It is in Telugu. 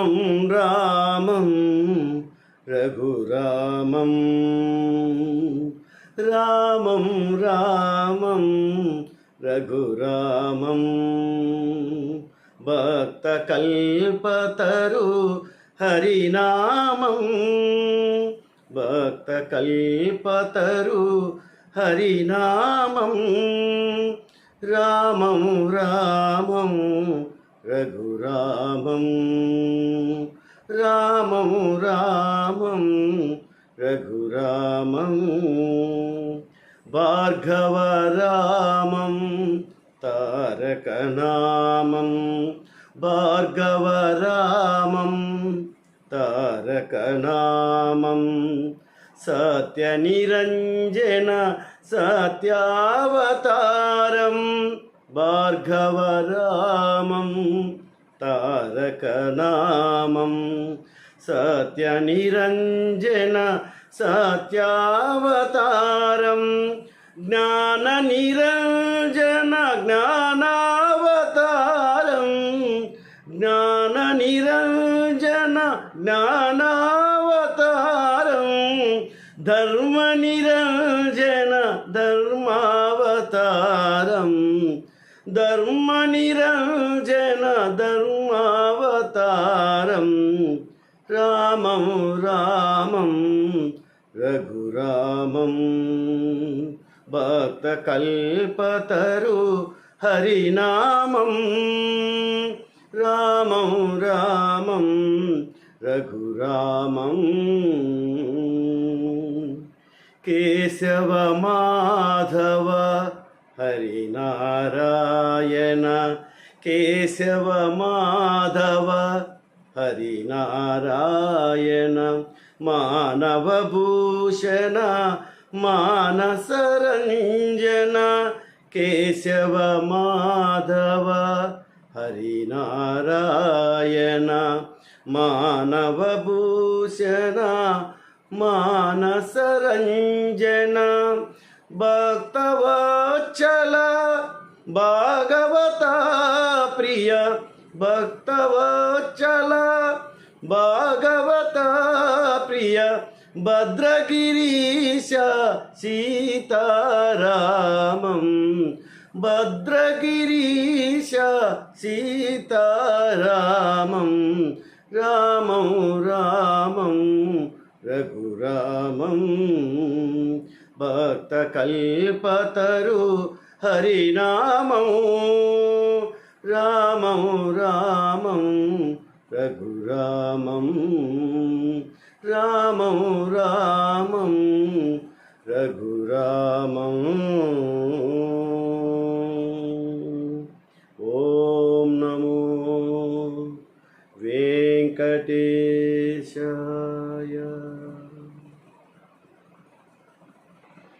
రామం రామం రఘురామం రామం రామం రఘురామం భక్తకల్పతరు హరినామం భక్తకల్పతరు హరినామం రామం రామం రఘురామం రామం రామం రఘురామం భార్గవరామం తారకనామం భార్గవరామం తారకనామం సత్యనిరంజన సత్యావతారం భార్గవరామం తారకనామం సత్యనిరంజన సత్యావతారం జ్ఞాననిరంజన జ్ఞానావతారం జ్ఞాననిరంజన జ్ఞానావతారం ధర్మనిరంజన ధర్మావతారం ధర్మనిరంజన ధర్మావతారం రామం రామం రఘురామం భక్తకల్పతరు హరినామం రామం రామం రఘురామం కేశవ మాధవ హరినారాయణ కేశవ మాధవ హరినారాయణ మానవభూషణ మానసరంజన కేశవ మాధవ హరినారాయణ మానవభూషణ మానసరంజన భక్తవత్సల భాగవత ప్రియ భక్తవత్సల భాగవత ప్రియ భద్రగిరీశ సీతారామం భద్రగిరీశ సీతారామం రామం రామం రఘురామం భక్తకల్పతరు హరినామం రామం రామం రఘురామం రామం రామం రఘురామం ఓం నమో వెంకటేశ